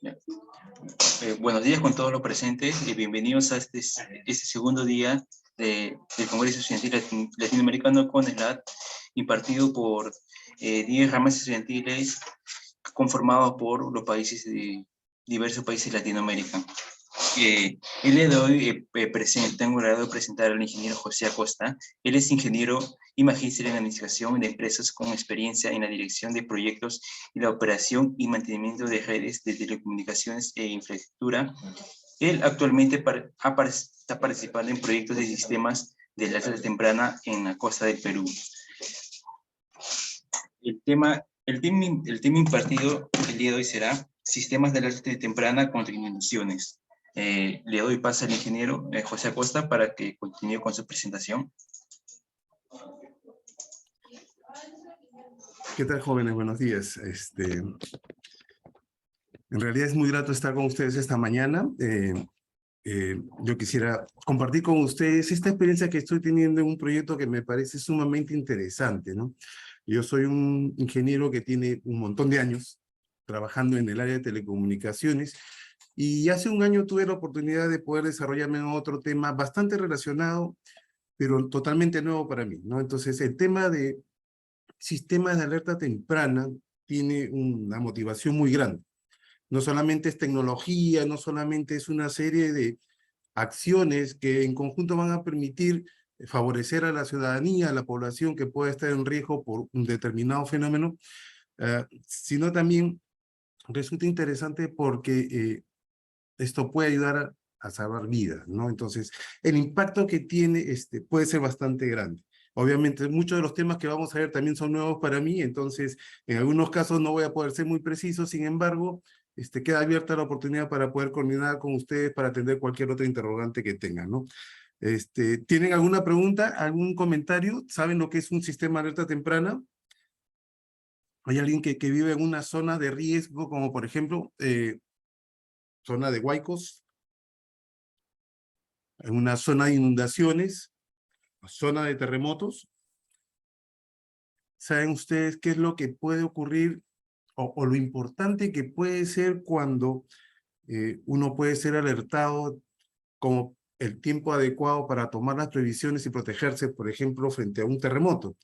Ya. Buenos días con todos los presentes y bienvenidos a este segundo día del Congreso Estudiantil Latinoamericano CONELAT, impartido por 10 ramas estudiantiles conformados por los países de diversos países de Latinoamérica. El día de hoy tengo el agrado de presentar al ingeniero José Acosta. Él es ingeniero y magíster en administración de empresas con experiencia en la dirección de proyectos y la operación y mantenimiento de redes de telecomunicaciones e infraestructura. Él actualmente está participando en proyectos de sistemas de alerta temprana en la costa del Perú. El tema impartido el día de hoy será sistemas de alerta temprana contra inundaciones. Le doy paso al ingeniero José Acosta para que continúe con su presentación. ¿Qué tal, jóvenes? Buenos días. En realidad es muy grato estar con ustedes esta mañana. Yo quisiera compartir con ustedes esta experiencia que estoy teniendo en un proyecto que me parece sumamente interesante, ¿no? Yo soy un ingeniero que tiene un montón de años trabajando en el área de telecomunicaciones y hace un año tuve la oportunidad de poder desarrollarme en otro tema bastante relacionado, pero totalmente nuevo para mí, ¿no? Entonces, el tema de sistemas de alerta temprana tiene una motivación muy grande. No solamente es tecnología, no solamente es una serie de acciones que en conjunto van a permitir favorecer a la ciudadanía, a la población que pueda estar en riesgo por un determinado fenómeno, sino también resulta interesante porque esto puede ayudar a salvar vidas, ¿no? Entonces, el impacto que tiene puede ser bastante grande. Obviamente, muchos de los temas que vamos a ver también son nuevos para mí, entonces, en algunos casos no voy a poder ser muy preciso, sin embargo, queda abierta la oportunidad para poder coordinar con ustedes para atender cualquier otra interrogante que tengan, ¿no? ¿Tienen alguna pregunta, algún comentario? ¿Saben lo que es un sistema de alerta temprana? ¿Hay alguien que vive en una zona de riesgo, como por ejemplo, zona de huaicos, en una zona de inundaciones, zona de terremotos? ¿Saben ustedes qué es lo que puede ocurrir o lo importante que puede ser cuando uno puede ser alertado como el tiempo adecuado para tomar las previsiones y protegerse, por ejemplo, frente a un terremoto?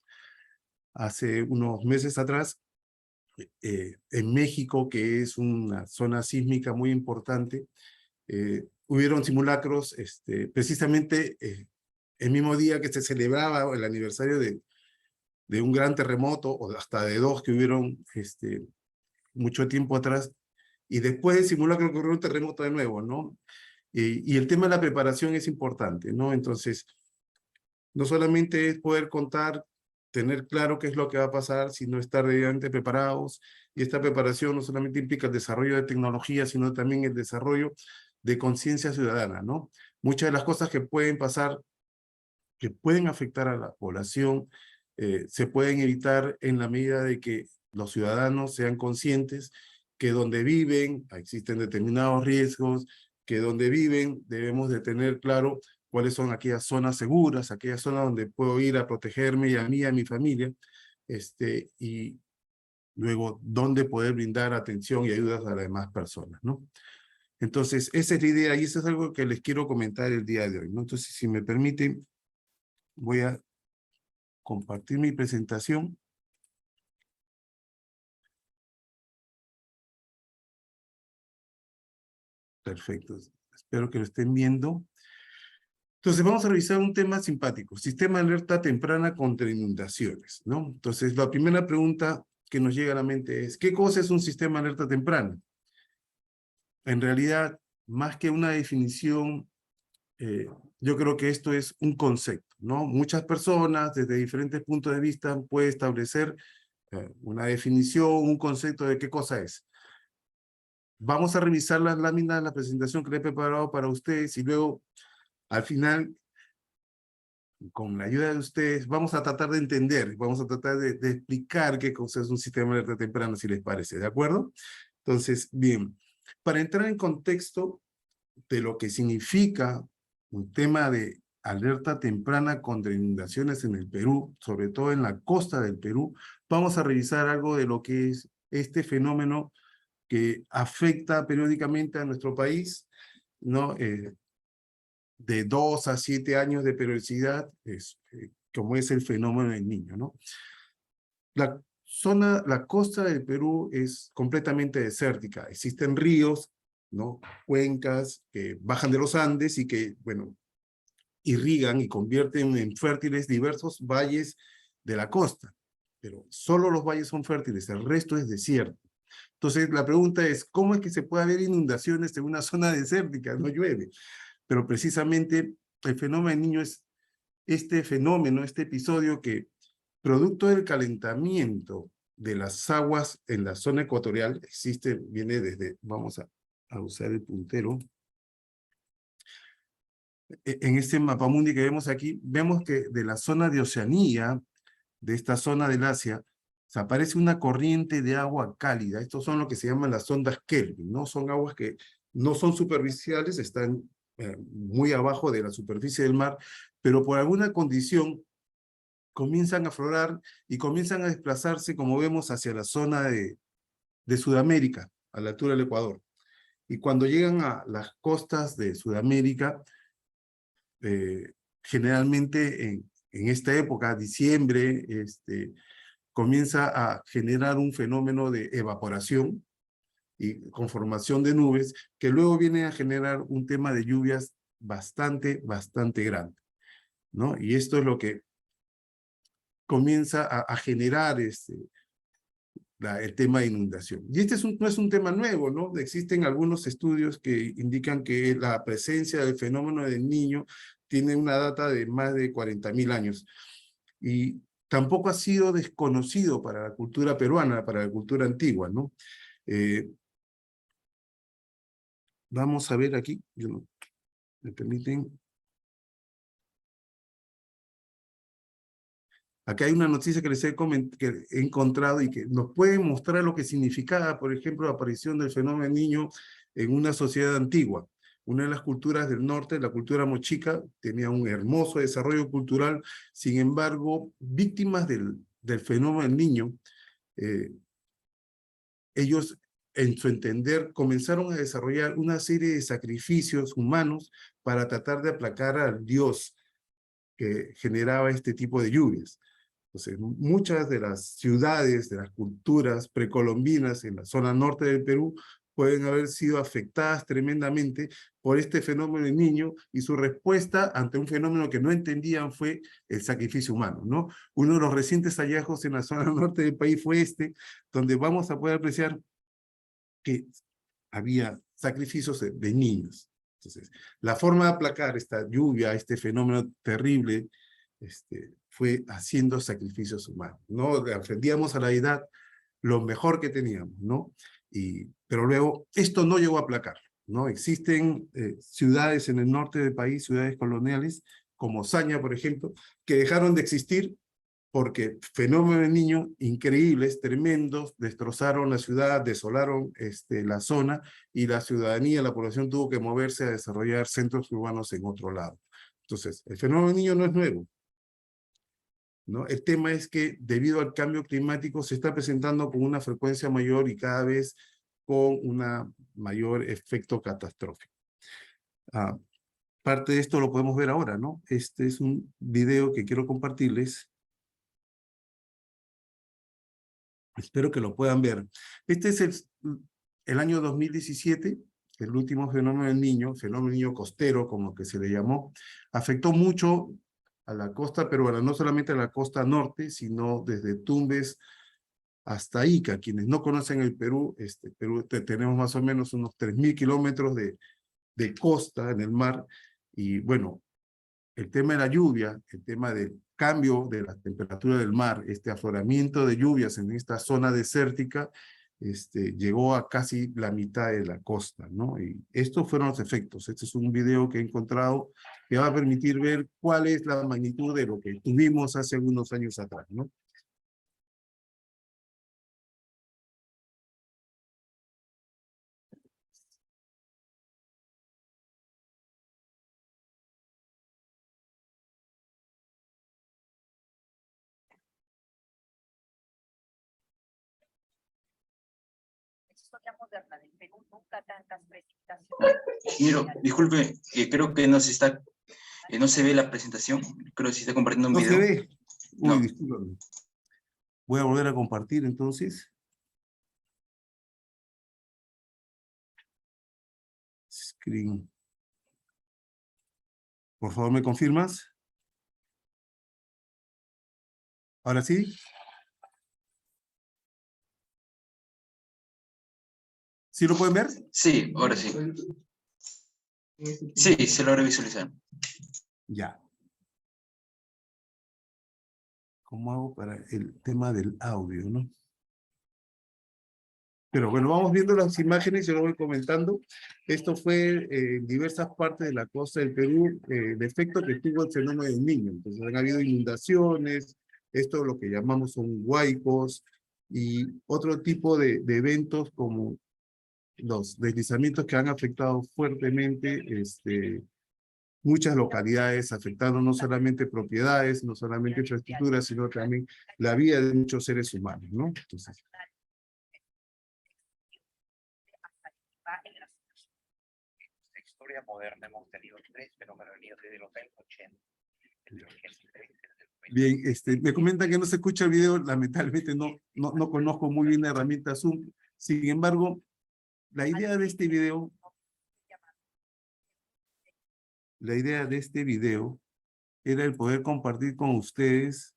Hace unos meses atrás, en México, que es una zona sísmica muy importante, hubieron simulacros precisamente el mismo día que se celebraba el aniversario de un gran terremoto, o hasta de dos que hubieron mucho tiempo atrás, y después del simulacro ocurrió un terremoto de nuevo, ¿no? Y el tema de la preparación es importante, ¿no? Entonces, no solamente es poder contar, tener claro qué es lo que va a pasar, sino estar debidamente preparados, y esta preparación no solamente implica el desarrollo de tecnología, sino también el desarrollo de conciencia ciudadana, ¿no? Muchas de las cosas que pueden pasar, que pueden afectar a la población, se pueden evitar en la medida de que los ciudadanos sean conscientes que donde viven existen determinados riesgos, que donde viven debemos de tener claro cuáles son aquellas zonas seguras, aquellas zonas donde puedo ir a protegerme y a mí y a mi familia, y luego dónde poder brindar atención y ayudas a las demás personas, ¿no? Entonces, esa es la idea y eso es algo que les quiero comentar el día de hoy, ¿no? Entonces, si me permiten, voy a compartir mi presentación. Perfecto, espero que lo estén viendo. Entonces vamos a revisar un tema simpático, sistema de alerta temprana contra inundaciones, ¿no? Entonces la primera pregunta que nos llega a la mente es, ¿qué cosa es un sistema de alerta temprana? En realidad, más que una definición, yo creo que esto es un concepto, ¿no? Muchas personas desde diferentes puntos de vista pueden establecer una definición, un concepto de qué cosa es. Vamos a revisar las láminas de la presentación que le he preparado para ustedes y luego, al final, con la ayuda de ustedes, vamos a tratar de entender, vamos a tratar de explicar qué cosa es un sistema de alerta temprana, si les parece, ¿de acuerdo? Entonces, bien, para entrar en contexto de lo que significa un tema de alerta temprana contra inundaciones en el Perú, sobre todo en la costa del Perú, vamos a revisar algo de lo que es este fenómeno que afecta periódicamente a nuestro país, ¿no? De 2 a 7 años de periodicidad, como es el fenómeno del Niño, ¿no? La costa del Perú es completamente desértica. Existen ríos, ¿no? Cuencas que bajan de los Andes y que, bueno, irrigan y convierten en fértiles diversos valles de la costa. Pero solo los valles son fértiles, el resto es desierto. Entonces, la pregunta es, ¿cómo es que se puede haber inundaciones en una zona desértica? No llueve. Pero precisamente el fenómeno del Niño es este fenómeno, este episodio que, producto del calentamiento de las aguas en la zona ecuatorial, viene desde, vamos a usar el puntero, en este mapamundi que vemos aquí, vemos que de la zona de Oceanía, de esta zona del Asia, se aparece una corriente de agua cálida. Estos son lo que se llaman las ondas Kelvin, ¿no? Son aguas que no son superficiales, están muy abajo de la superficie del mar, pero por alguna condición comienzan a aflorar y comienzan a desplazarse, como vemos, hacia la zona de Sudamérica, a la altura del Ecuador. Y cuando llegan a las costas de Sudamérica, generalmente en esta época, diciembre, comienza a generar un fenómeno de evaporación y conformación de nubes, que luego viene a generar un tema de lluvias bastante grande, ¿no? Y esto es lo que comienza a generar el tema de inundación. Y este no es un tema nuevo, ¿no? Existen algunos estudios que indican que la presencia del fenómeno del Niño tiene una data de más de 40.000 años. Y tampoco ha sido desconocido para la cultura peruana, para la cultura antigua, ¿no? Vamos a ver aquí, ¿me permiten? Acá hay una noticia que les que he encontrado y que nos puede mostrar lo que significaba, por ejemplo, la aparición del fenómeno del Niño en una sociedad antigua. Una de las culturas del norte, la cultura mochica, tenía un hermoso desarrollo cultural, sin embargo, víctimas del fenómeno del Niño, ellos, en su entender, comenzaron a desarrollar una serie de sacrificios humanos para tratar de aplacar al Dios que generaba este tipo de lluvias. Entonces, muchas de las ciudades, de las culturas precolombinas en la zona norte del Perú pueden haber sido afectadas tremendamente por este fenómeno del Niño, y su respuesta ante un fenómeno que no entendían fue el sacrificio humano, ¿no? Uno de los recientes hallazgos en la zona norte del país fue donde vamos a poder apreciar que había sacrificios de niños. Entonces, la forma de aplacar esta lluvia, este fenómeno terrible, fue haciendo sacrificios humanos, ¿no? Ofrendíamos a la deidad lo mejor que teníamos, ¿no? Pero luego, esto no llegó a aplacar, ¿no? Existen ciudades en el norte del país, ciudades coloniales, como Osaña, por ejemplo, que dejaron de existir porque fenómenos de Niño increíbles, tremendos, destrozaron la ciudad, desolaron la zona, y la ciudadanía, la población tuvo que moverse a desarrollar centros urbanos en otro lado. Entonces, el fenómeno del Niño no es nuevo, ¿no? El tema es que debido al cambio climático se está presentando con una frecuencia mayor y cada vez con un mayor efecto catastrófico. Parte de esto lo podemos ver ahora, ¿no? Este es un video que quiero compartirles. Espero que lo puedan ver. Este es el año 2017, el último fenómeno del Niño, fenómeno del Niño costero, como que se le llamó, afectó mucho a la costa peruana, no solamente a la costa norte, sino desde Tumbes hasta Ica. Quienes no conocen el Perú, tenemos más o menos unos 3.000 kilómetros de costa en el mar, y bueno, el tema de la lluvia, el tema del cambio de la temperatura del mar, este afloramiento de lluvias en esta zona desértica, llegó a casi la mitad de la costa, ¿no? Y estos fueron los efectos. Este es un video que he encontrado que va a permitir ver cuál es la magnitud de lo que tuvimos hace algunos años atrás, ¿no? historia moderna del Perú nunca tantas precipitaciones. Miro, disculpe, creo que no se ve la presentación. Creo que se está compartiendo un ¿No se video. ve? Uy, No. discúlpame. Voy a volver a compartir entonces. Screen. Por favor, ¿me confirmas? ¿Ahora sí? ¿Sí lo pueden ver? Sí, ahora sí. Sí, se logra visualizar. Ya. ¿Cómo hago para el tema del audio, no? Pero bueno, vamos viendo las imágenes, yo lo voy comentando. Esto fue en diversas partes de la costa del Perú, el efecto que tuvo el fenómeno del Niño. Entonces han habido inundaciones, esto lo que llamamos son huaicos, y otro tipo de eventos como los deslizamientos que han afectado fuertemente muchas localidades, afectando no solamente propiedades, no solamente infraestructuras, sino también la vida de muchos seres humanos, ¿no? Entonces, La historia moderna hemos tenido 3 fenómenos venidos desde los años 80. bien, me comentan que no se escucha el video, lamentablemente no conozco muy bien la herramienta Zoom. Sin embargo, la idea de este video era el poder compartir con ustedes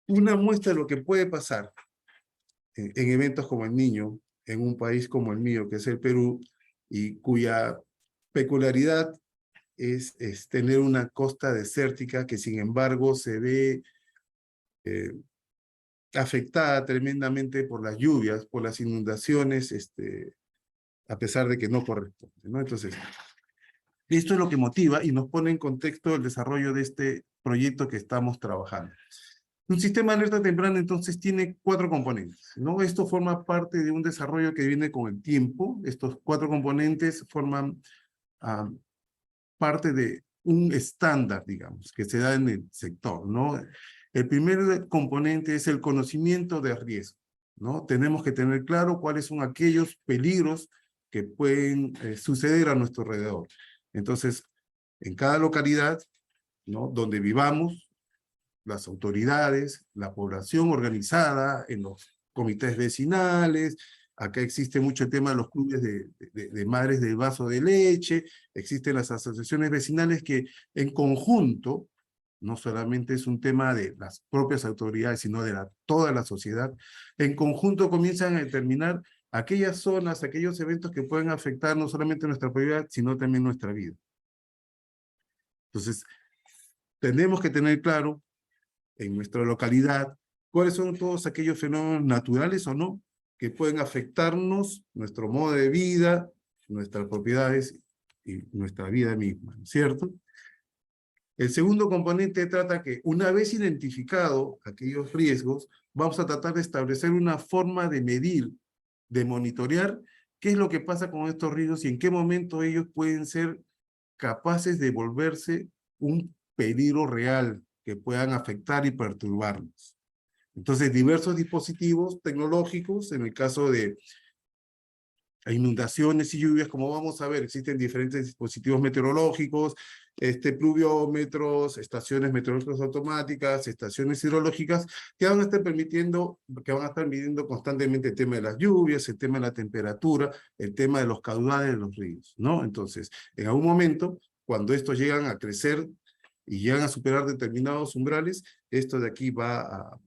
una muestra de lo que puede pasar en eventos como el Niño, en un país como el mío, que es el Perú, y cuya peculiaridad es tener una costa desértica que sin embargo se ve afectada tremendamente por las lluvias, por las inundaciones, a pesar de que no corresponde, ¿no? Entonces, esto es lo que motiva y nos pone en contexto el desarrollo de este proyecto que estamos trabajando. Un sistema de alerta temprana entonces tiene 4 componentes, ¿no? Esto forma parte de un desarrollo que viene con el tiempo. Estos 4 componentes forman parte de un estándar, digamos, que se da en el sector, ¿no? El primer componente es el conocimiento de riesgo, ¿no? Tenemos que tener claro cuáles son aquellos peligros que pueden suceder a nuestro alrededor. Entonces, en cada localidad, ¿no?, donde vivamos, las autoridades, la población organizada, en los comités vecinales, acá existe mucho el tema de los clubes de madres del vaso de leche, existen las asociaciones vecinales que en conjunto, no solamente es un tema de las propias autoridades, sino de toda la sociedad, en conjunto comienzan a determinar aquellas zonas, aquellos eventos que pueden afectar no solamente nuestra propiedad, sino también nuestra vida. Entonces, tenemos que tener claro en nuestra localidad cuáles son todos aquellos fenómenos naturales o no que pueden afectarnos, nuestro modo de vida, nuestras propiedades y nuestra vida misma, ¿cierto? El segundo componente trata que una vez identificado aquellos riesgos, vamos a tratar de establecer una forma de medir, de monitorear qué es lo que pasa con estos riesgos y en qué momento ellos pueden ser capaces de volverse un peligro real que puedan afectar y perturbarnos. Entonces, diversos dispositivos tecnológicos, en el caso de inundaciones y lluvias, como vamos a ver, existen diferentes dispositivos meteorológicos, pluviómetros, estaciones meteorológicas automáticas, estaciones hidrológicas, que van a estar midiendo constantemente el tema de las lluvias, el tema de la temperatura, el tema de los caudales de los ríos, ¿no? Entonces, en algún momento, cuando estos llegan a crecer y llegan a superar determinados umbrales, esto de aquí va a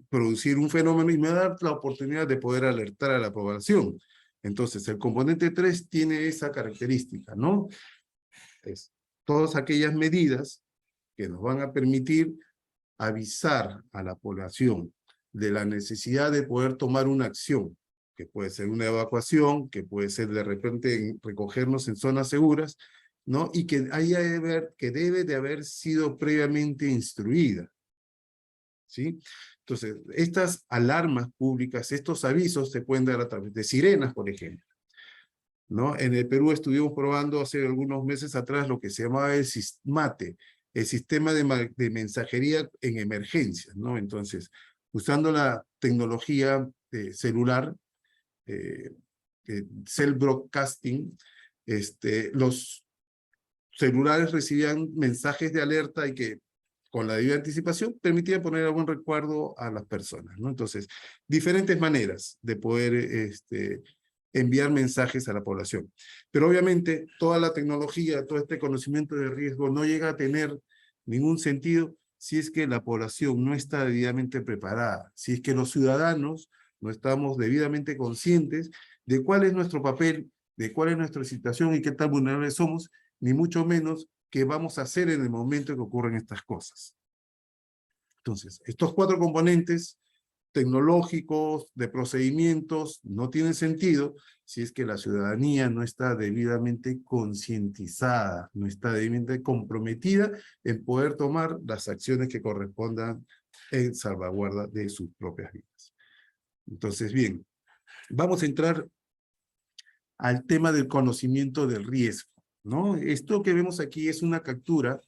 producir un fenómeno y me va a dar la oportunidad de poder alertar a la población. Entonces, el componente 3 tiene esa característica, ¿no? Es todas aquellas medidas que nos van a permitir avisar a la población de la necesidad de poder tomar una acción, que puede ser una evacuación, que puede ser de repente recogernos en zonas seguras, ¿no? Y que debe de haber sido previamente instruida, ¿sí? Entonces, estas alarmas públicas, estos avisos se pueden dar a través de sirenas, por ejemplo, ¿no? En el Perú estuvimos probando hace algunos meses atrás lo que se llamaba el SISMATE, el sistema de mensajería en emergencias, ¿no? Entonces, Usando la tecnología celular, cell broadcasting, los celulares recibían mensajes de alerta y que con la debida anticipación permitía poner algún recuerdo a las personas, ¿no? Entonces, diferentes maneras de poder enviar mensajes a la población. Pero obviamente toda la tecnología, todo este conocimiento de riesgo no llega a tener ningún sentido si es que la población no está debidamente preparada, si es que los ciudadanos no estamos debidamente conscientes de cuál es nuestro papel, de cuál es nuestra situación y qué tan vulnerables somos, ni mucho menos qué vamos a hacer en el momento que ocurren estas cosas. Entonces, estos 4 componentes tecnológicos, de procedimientos, no tienen sentido si es que la ciudadanía no está debidamente concientizada, no está debidamente comprometida en poder tomar las acciones que correspondan en salvaguarda de sus propias vidas. Entonces, bien, vamos a entrar al tema del conocimiento del riesgo, ¿no? Esto que vemos aquí es una captura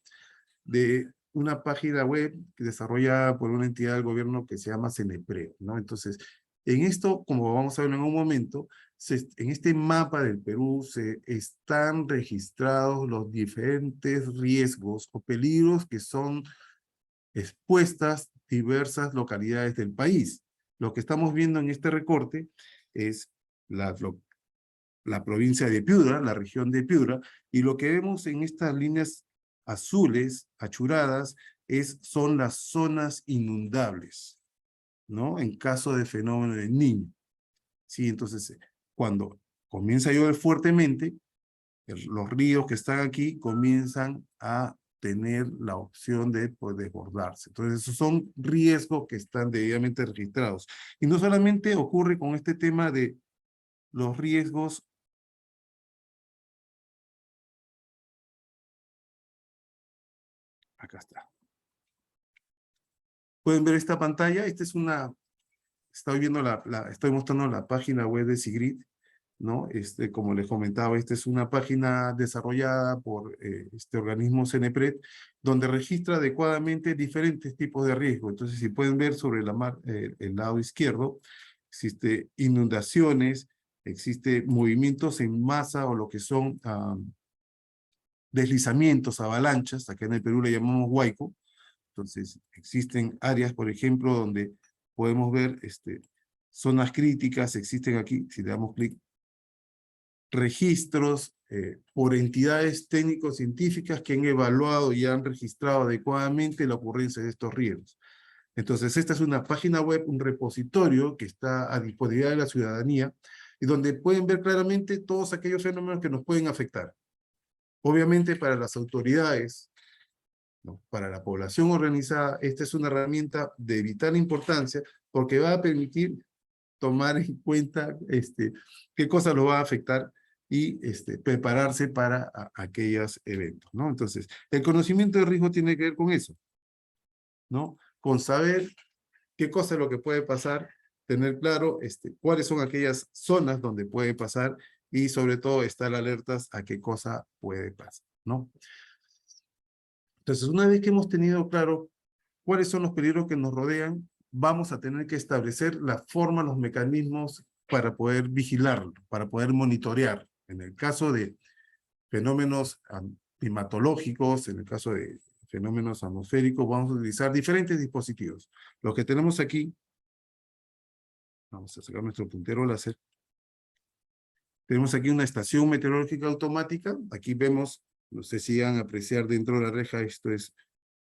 de una página web desarrollada por una entidad del gobierno que se llama CENEPRED, ¿no? Entonces, en esto, como vamos a ver en un momento, en este mapa del Perú se están registrados los diferentes riesgos o peligros que son expuestas diversas localidades del país. Lo que estamos viendo en este recorte es la provincia de Piura, la región de Piura, y lo que vemos en estas líneas azules, achuradas, son las zonas inundables, ¿no? En caso de fenómeno del Niño. Sí, entonces, cuando comienza a llover fuertemente, los ríos que están aquí comienzan a tener la opción de desbordarse. Entonces, esos son riesgos que están debidamente registrados. Y no solamente ocurre con este tema de los riesgos acá está. Pueden ver esta pantalla. Esta es estoy mostrando la página web de SIGRID, ¿no? Como les comentaba, esta es una página desarrollada por este organismo CENEPRED, donde registra adecuadamente diferentes tipos de riesgo. Entonces, si pueden ver sobre el lado izquierdo, existe inundaciones, existe movimientos en masa o lo que son deslizamientos, avalanchas, acá en el Perú le llamamos huaico. Entonces, existen áreas, por ejemplo, donde podemos ver zonas críticas, existen aquí, si le damos clic, registros por entidades técnico-científicas que han evaluado y han registrado adecuadamente la ocurrencia de estos riesgos. Entonces, esta es una página web, un repositorio que está a disponibilidad de la ciudadanía y donde pueden ver claramente todos aquellos fenómenos que nos pueden afectar. Obviamente, para las autoridades, ¿no? Para la población organizada, esta es una herramienta de vital importancia porque va a permitir tomar en cuenta qué cosas lo va a afectar y prepararse para aquellos eventos, ¿no? Entonces, el conocimiento de riesgo tiene que ver con eso, ¿no? Con saber qué cosa es lo que puede pasar, tener claro cuáles son aquellas zonas donde puede pasar y sobre todo estar alertas a qué cosa puede pasar, ¿no? Entonces, una vez que hemos tenido claro cuáles son los peligros que nos rodean, vamos a tener que establecer la forma, los mecanismos para poder vigilarlo, para poder monitorear. En el caso de fenómenos climatológicos, en el caso de fenómenos atmosféricos, vamos a utilizar diferentes dispositivos. Lo que tenemos aquí, vamos a sacar nuestro puntero láser. Tenemos aquí una estación meteorológica automática. Aquí vemos, no sé si van a apreciar dentro de la reja, esto es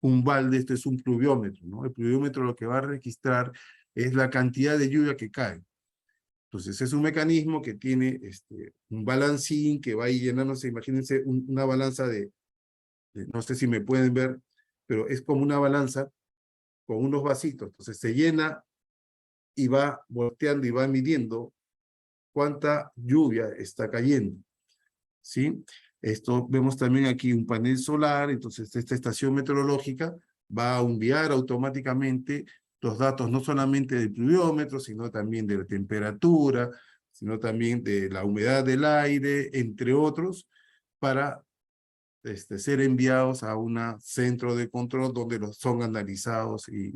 un balde, esto es un pluviómetro, ¿no? El pluviómetro lo que va a registrar es la cantidad de lluvia que cae. Entonces es un mecanismo que tiene un balancín que va ahí llenándose, imagínense una balanza no sé si me pueden ver, pero es como una balanza con unos vasitos. Entonces se llena y va volteando y va midiendo cuánta lluvia está cayendo, ¿sí? Esto vemos también aquí un panel solar, entonces esta estación meteorológica va a enviar automáticamente los datos no solamente del pluviómetro, sino también de la temperatura, sino también de la humedad del aire, entre otros, para ser enviados a un centro de control donde los son analizados y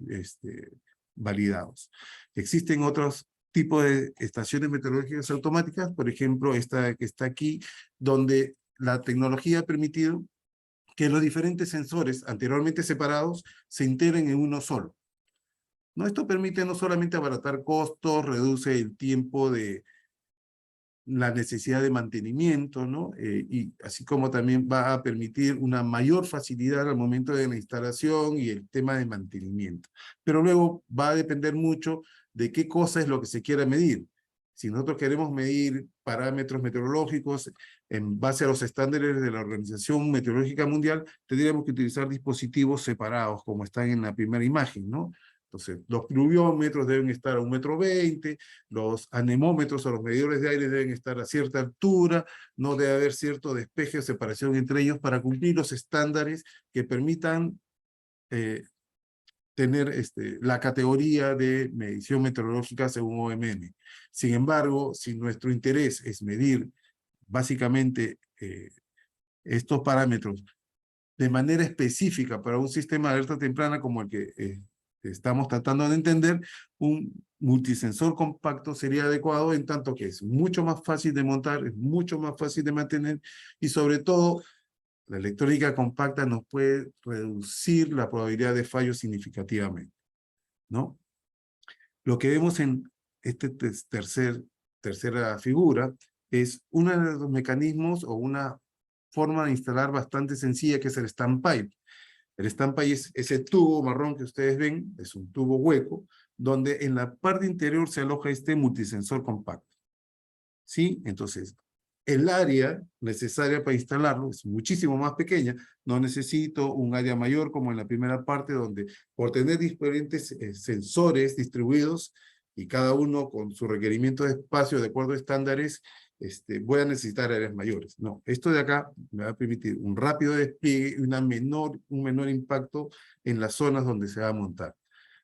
validados. Existen otros tipos de estaciones meteorológicas automáticas, por ejemplo, esta que está aquí, donde la tecnología ha permitido que los diferentes sensores anteriormente separados se integren en uno solo. ¿No? Esto permite no solamente abaratar costos, reduce el tiempo de la necesidad de mantenimiento, ¿no? Y así como también va a permitir una mayor facilidad al momento de la instalación y el tema de mantenimiento. Pero luego va a depender mucho de qué cosa es lo que se quiera medir. Si nosotros queremos medir parámetros meteorológicos en base a los estándares de la Organización Meteorológica Mundial, tendríamos que utilizar dispositivos separados, como están en la primera imagen, ¿no? Entonces, los pluviómetros deben estar a 1,20 m, los anemómetros o los medidores de aire deben estar a cierta altura, no debe haber cierto despeje o separación entre ellos para cumplir los estándares que permitan tener la categoría de medición meteorológica según OMM. Sin embargo, si nuestro interés es medir básicamente estos parámetros de manera específica para un sistema de alerta temprana como el que estamos tratando de entender, un multisensor compacto sería adecuado en tanto que es mucho más fácil de montar, es mucho más fácil de mantener y sobre todo la electrónica compacta nos puede reducir la probabilidad de fallo significativamente, ¿no? Lo que vemos en esta tercera figura es uno de los mecanismos o una forma de instalar bastante sencilla que es el standpipe. El standpipe es ese tubo marrón que ustedes ven, es un tubo hueco, donde en la parte interior se aloja este multisensor compacto. ¿Sí? Entonces, el área necesaria para instalarlo es muchísimo más pequeña. No necesito un área mayor como en la primera parte, donde por tener diferentes sensores distribuidos y cada uno con su requerimiento de espacio de acuerdo a estándares, voy a necesitar áreas mayores. No, esto de acá me va a permitir un rápido despliegue y un menor impacto en las zonas donde se va a montar.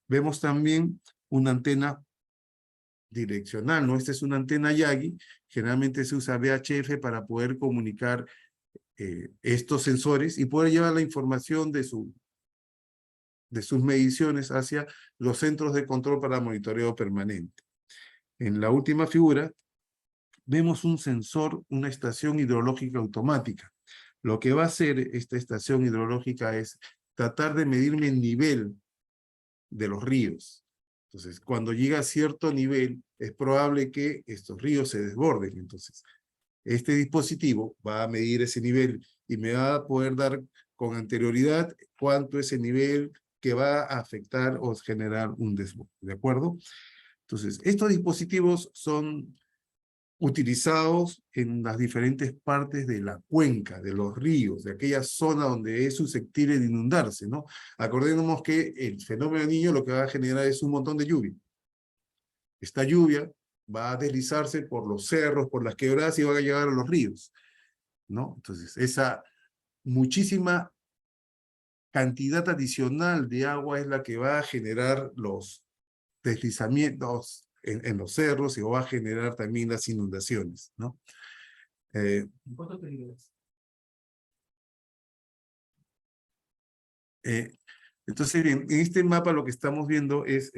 Vemos también una antena direccional, ¿no? Esta es una antena Yagi, generalmente se usa VHF para poder comunicar estos sensores y poder llevar la información de sus mediciones hacia los centros de control para monitoreo permanente. En la última figura vemos un sensor, una estación hidrológica automática. Lo que va a hacer esta estación hidrológica es tratar de medirme el nivel de los ríos. Entonces, cuando llega a cierto nivel, es probable que estos ríos se desborden. Entonces, este dispositivo va a medir ese nivel y me va a poder dar con anterioridad cuánto es el nivel que va a afectar o generar un desborde. ¿De acuerdo? Entonces, estos dispositivos son utilizados en las diferentes partes de la cuenca, de los ríos, de aquella zona donde es susceptible de inundarse, ¿no? Acordémonos que el fenómeno del Niño lo que va a generar es un montón de lluvia. Esta lluvia va a deslizarse por los cerros, por las quebradas y va a llegar a los ríos, ¿no? Entonces, esa muchísima cantidad adicional de agua es la que va a generar los deslizamientos en los cerros y va a generar también las inundaciones, ¿no? Entonces, bien, en este mapa lo que estamos viendo es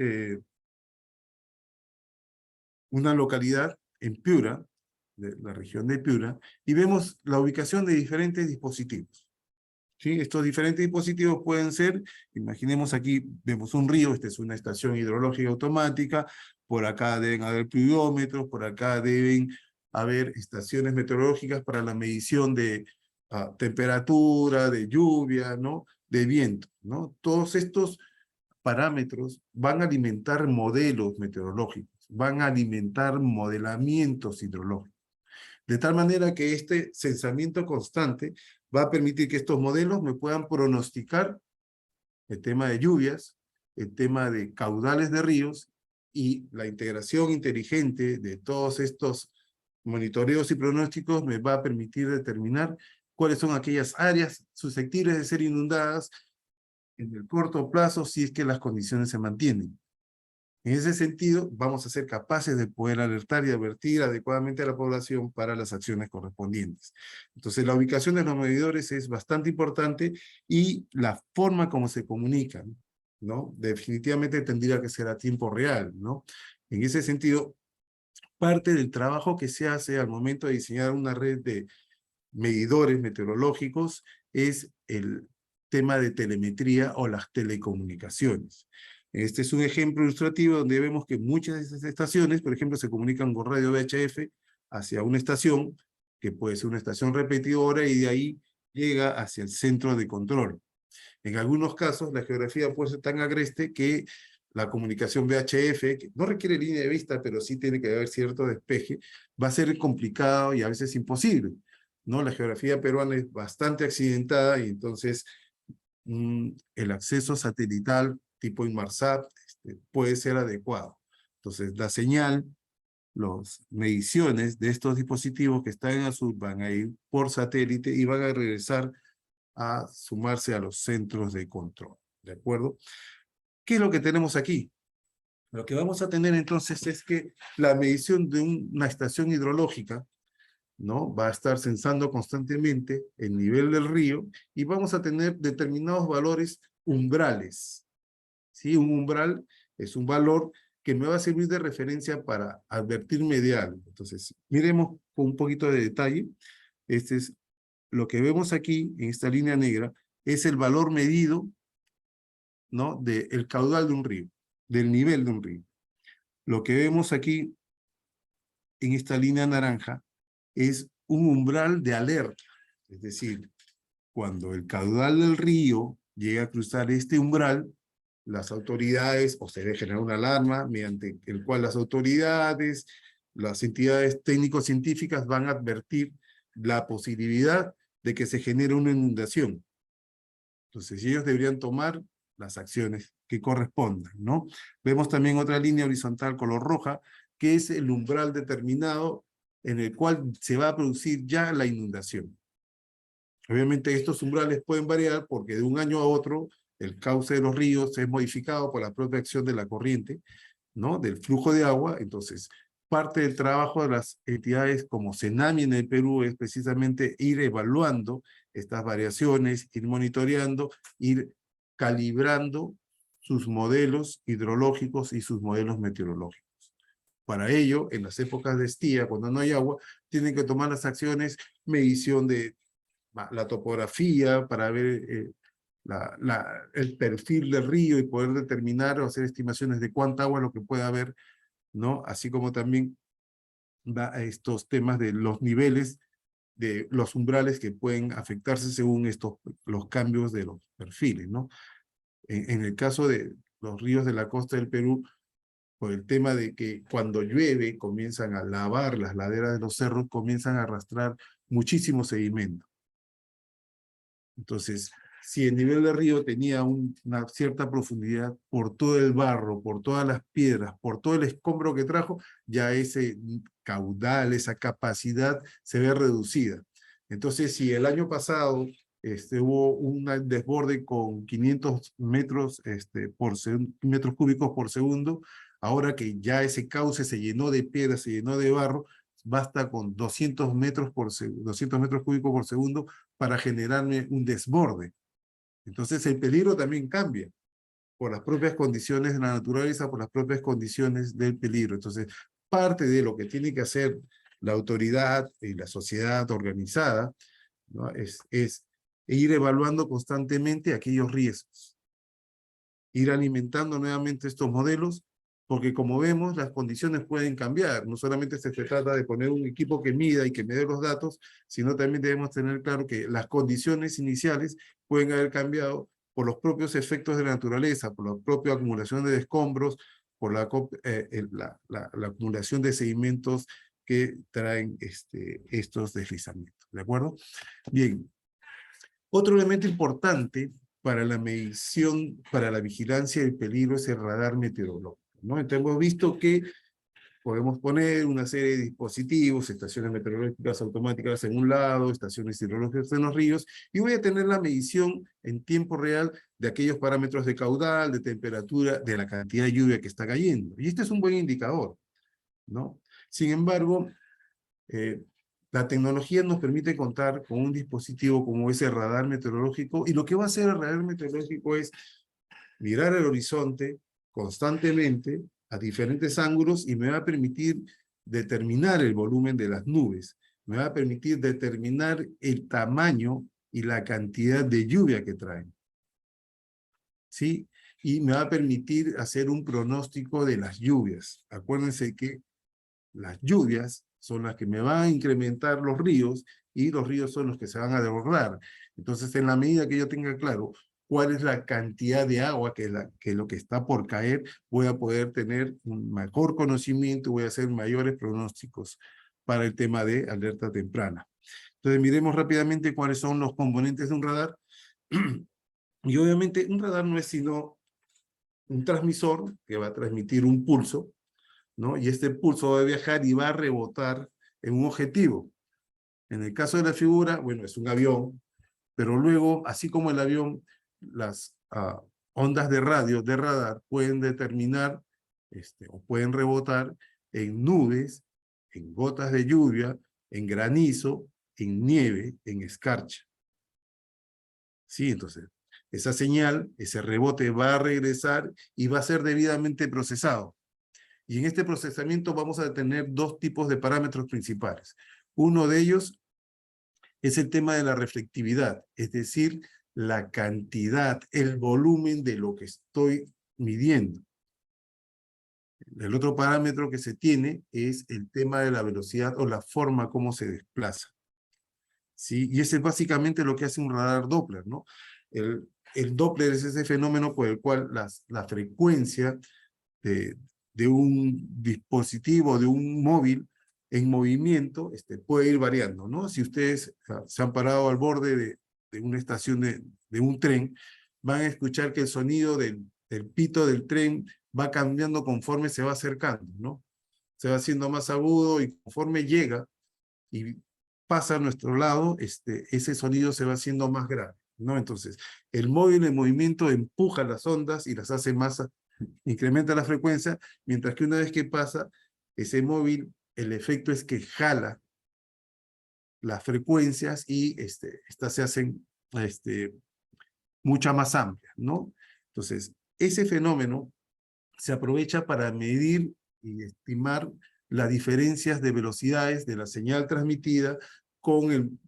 una localidad en Piura, de la región de Piura, y vemos la ubicación de diferentes dispositivos. ¿Sí? Estos diferentes dispositivos pueden ser, imaginemos aquí, vemos un río, esta es una estación hidrológica automática, por acá deben haber pluviómetros, por acá deben haber estaciones meteorológicas para la medición de temperatura, de lluvia, ¿no? De viento, ¿no? Todos estos parámetros van a alimentar modelos meteorológicos, van a alimentar modelamientos hidrológicos. De tal manera que este sensamiento constante va a permitir que estos modelos me puedan pronosticar el tema de lluvias, el tema de caudales de ríos y la integración inteligente de todos estos monitoreos y pronósticos me va a permitir determinar cuáles son aquellas áreas susceptibles de ser inundadas en el corto plazo si es que las condiciones se mantienen. En ese sentido, vamos a ser capaces de poder alertar y advertir adecuadamente a la población para las acciones correspondientes. Entonces, la ubicación de los medidores es bastante importante y la forma como se comunican. ¿no? Definitivamente tendría que ser a tiempo real, ¿no? En ese sentido, parte del trabajo que se hace al momento de diseñar una red de medidores meteorológicos es el tema de telemetría o las telecomunicaciones. Este es un ejemplo ilustrativo donde vemos que muchas de estas estaciones, por ejemplo, se comunican con radio VHF hacia una estación, que puede ser una estación repetidora, y de ahí llega hacia el centro de control. En algunos casos, la geografía puede ser tan agreste que la comunicación VHF, que no requiere línea de vista, pero sí tiene que haber cierto despeje, va a ser complicado y a veces imposible, ¿no? La geografía peruana es bastante accidentada y entonces el acceso satelital tipo Inmarsat puede ser adecuado. Entonces, la señal, las mediciones de estos dispositivos que están en azul van a ir por satélite y van a regresar a sumarse a los centros de control, ¿de acuerdo? ¿Qué es lo que tenemos aquí? Lo que vamos a tener entonces es que la medición de una estación hidrológica, ¿no? Va a estar censando constantemente el nivel del río y vamos a tener determinados valores umbrales, ¿sí? Un umbral es un valor que me va a servir de referencia para advertirme de algo. Entonces, miremos con un poquito de detalle. Este es lo que vemos aquí en esta línea negra, es el valor medido, ¿no? Del caudal de un río, del nivel de un río. Lo que vemos aquí en esta línea naranja es un umbral de alerta, es decir, cuando el caudal del río llega a cruzar este umbral, las autoridades, o se debe generar una alarma mediante el cual las autoridades, las entidades técnico-científicas van a advertir la posibilidad de que se genere una inundación. Entonces, ellos deberían tomar las acciones que correspondan, ¿no? Vemos también otra línea horizontal color roja, que es el umbral determinado en el cual se va a producir ya la inundación. Obviamente estos umbrales pueden variar porque de un año a otro el cauce de los ríos es modificado por la propia acción de la corriente, ¿no? Del flujo de agua. Entonces, parte del trabajo de las entidades como CENAMI en el Perú es precisamente ir evaluando estas variaciones, ir monitoreando, ir calibrando sus modelos hidrológicos y sus modelos meteorológicos. Para ello, en las épocas de estía, cuando no hay agua, tienen que tomar las acciones, medición de la topografía para ver el perfil del río y poder determinar o hacer estimaciones de cuánta agua es lo que puede haber, ¿no? Así como también va a estos temas de los niveles, de los umbrales que pueden afectarse según los cambios de los perfiles, ¿no? En el caso de los ríos de la costa del Perú, por el tema de que cuando llueve comienzan a lavar las laderas de los cerros, comienzan a arrastrar muchísimo sedimento. Entonces, si el nivel del río tenía una cierta profundidad por todo el barro, por todas las piedras, por todo el escombro que trajo, ya ese caudal, esa capacidad se ve reducida. Entonces, si el año pasado hubo un desborde con 500 metros, metros cúbicos por segundo, ahora que ya ese cauce se llenó de piedra, se llenó de barro, basta con 200 metros cúbicos por segundo para generarme un desborde. Entonces el peligro también cambia por las propias condiciones de la naturaleza, por las propias condiciones del peligro. Entonces, parte de lo que tiene que hacer la autoridad y la sociedad organizada, ¿no? es ir evaluando constantemente aquellos riesgos, ir alimentando nuevamente estos modelos, porque como vemos, las condiciones pueden cambiar. No solamente se trata de poner un equipo que mida y que me dé los datos, sino también debemos tener claro que las condiciones iniciales pueden haber cambiado por los propios efectos de la naturaleza, por la propia acumulación de escombros, por la acumulación de sedimentos que traen estos deslizamientos. ¿De acuerdo? Bien. Otro elemento importante para la medición, para la vigilancia del peligro es el radar meteorológico, ¿no? Entonces hemos visto que podemos poner una serie de dispositivos, estaciones meteorológicas automáticas en un lado, estaciones hidrológicas en los ríos, y voy a tener la medición en tiempo real de aquellos parámetros de caudal, de temperatura, de la cantidad de lluvia que está cayendo. Y este es un buen indicador, ¿no? Sin embargo, la tecnología nos permite contar con un dispositivo como ese radar meteorológico, y lo que va a hacer el radar meteorológico es mirar el horizonte constantemente a diferentes ángulos y me va a permitir determinar el volumen de las nubes, me va a permitir determinar el tamaño y la cantidad de lluvia que traen. ¿Sí? Y me va a permitir hacer un pronóstico de las lluvias. Acuérdense que las lluvias son las que me van a incrementar los ríos y los ríos son los que se van a desbordar. Entonces, en la medida que yo tenga claro cuál es la cantidad de agua que lo que está por caer, voy a poder tener un mejor conocimiento, voy a hacer mayores pronósticos para el tema de alerta temprana. Entonces, miremos rápidamente cuáles son los componentes de un radar. Y obviamente un radar no es sino un transmisor que va a transmitir un pulso, ¿no? Y este pulso va a viajar y va a rebotar en un objetivo. En el caso de la figura, bueno, es un avión, pero luego, así como el avión, las ondas de radio, de radar, pueden determinar o pueden rebotar en nubes, en gotas de lluvia, en granizo, en nieve, en escarcha. Sí, entonces, esa señal, ese rebote va a regresar y va a ser debidamente procesado. Y en este procesamiento vamos a tener dos tipos de parámetros principales. Uno de ellos es el tema de la reflectividad, es decir, la cantidad, el volumen de lo que estoy midiendo. El otro parámetro que se tiene es el tema de la velocidad o la forma como se desplaza. ¿Sí? Y ese es básicamente lo que hace un radar Doppler, ¿no? El Doppler es ese fenómeno por el cual la frecuencia de un dispositivo, de un móvil en movimiento, puede ir variando, ¿no? Si ustedes se han parado al borde de una estación de un tren, van a escuchar que el sonido del pito del tren va cambiando conforme se va acercando, ¿no? Se va haciendo más agudo y conforme llega y pasa a nuestro lado, ese sonido se va haciendo más grave, ¿no? Entonces, el móvil en movimiento empuja las ondas y las hace más, incrementa la frecuencia, mientras que una vez que pasa, ese móvil, el efecto es que jala las frecuencias y estas se hacen mucha más amplias, ¿no? Entonces, ese fenómeno se aprovecha para medir y estimar las diferencias de velocidades de la señal transmitida con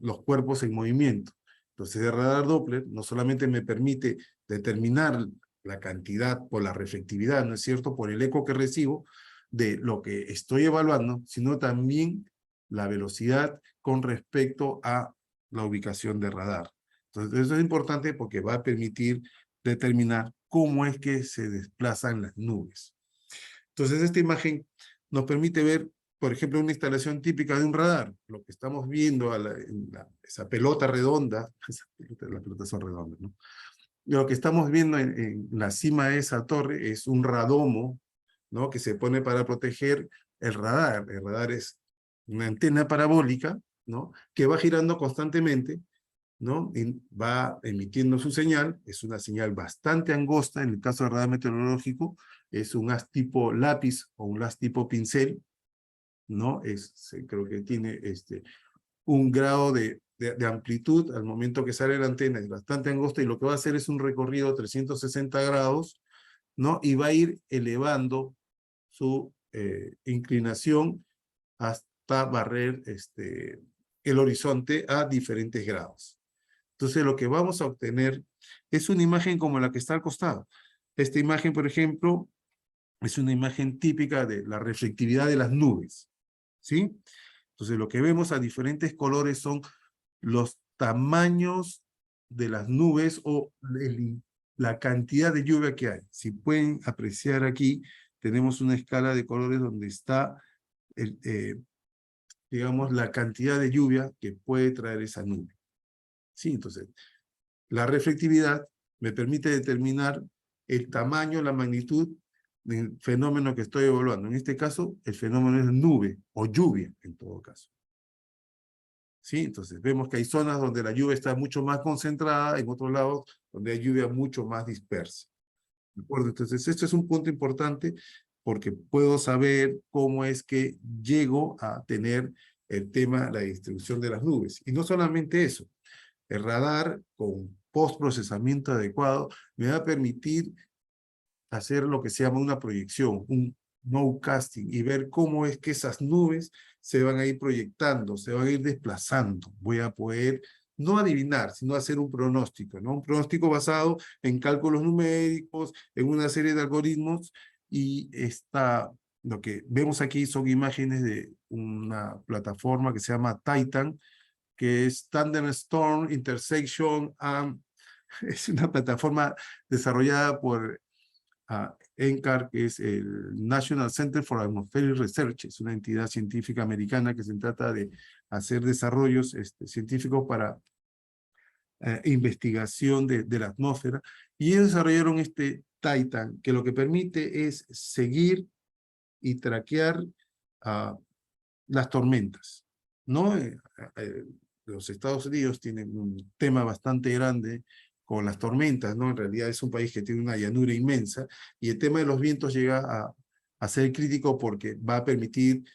los cuerpos en movimiento. Entonces, el radar Doppler no solamente me permite determinar la cantidad por la reflectividad, ¿no es cierto?, por el eco que recibo de lo que estoy evaluando, sino también la velocidad con respecto a la ubicación de radar. Entonces, eso es importante porque va a permitir determinar cómo es que se desplazan las nubes. Entonces, esta imagen nos permite ver, por ejemplo, una instalación típica de un radar. Lo que estamos viendo, esa pelota redonda, las pelotas son redondas, ¿no? Lo que estamos viendo en la cima de esa torre es un radomo, ¿no?, que se pone para proteger el radar. El radar es una antena parabólica, ¿no?, que va girando constantemente, ¿no? Y va emitiendo su señal. Es una señal bastante angosta. En el caso del radar meteorológico, es un haz tipo lápiz o un haz tipo pincel, ¿no? Creo que tiene un grado de amplitud al momento que sale la antena, es bastante angosta, y lo que va a hacer es un recorrido 360 grados, ¿no? Y va a ir elevando su inclinación hasta barrer el horizonte a diferentes grados. Entonces, lo que vamos a obtener es una imagen como la que está al costado. Esta imagen, por ejemplo, es una imagen típica de la reflectividad de las nubes, ¿sí? Entonces, lo que vemos a diferentes colores son los tamaños de las nubes o la cantidad de lluvia que hay. Si pueden apreciar aquí, tenemos una escala de colores donde está, digamos, la cantidad de lluvia que puede traer esa nube. Sí, entonces, la reflectividad me permite determinar el tamaño, la magnitud del fenómeno que estoy evaluando. En este caso, el fenómeno es nube o lluvia, en todo caso. ¿Sí? Entonces, vemos que hay zonas donde la lluvia está mucho más concentrada, en otros lados donde hay lluvia mucho más dispersa. ¿De acuerdo? Entonces, esto es un punto importante porque puedo saber cómo es que llego a tener el tema, la distribución de las nubes. Y no solamente eso, el radar con postprocesamiento adecuado, me va a permitir hacer lo que se llama una proyección, un nowcasting, y ver cómo es que esas nubes se van a ir proyectando, se van a ir desplazando. Voy a poder no adivinar, sino hacer un pronóstico, ¿no? Un pronóstico basado en cálculos numéricos, en una serie de algoritmos, y lo que vemos aquí son imágenes de una plataforma que se llama Titan, que es Thunderstorm Intersection, es una plataforma desarrollada por NCAR, que es el National Center for Atmospheric Research, es una entidad científica americana que se trata de hacer desarrollos científicos para investigación de la atmósfera, y ellos desarrollaron este Titan, que lo que permite es seguir y traquear las tormentas, ¿no? Los Estados Unidos tienen un tema bastante grande con las tormentas, ¿no? En realidad es un país que tiene una llanura inmensa, y el tema de los vientos llega a ser crítico porque va a permitir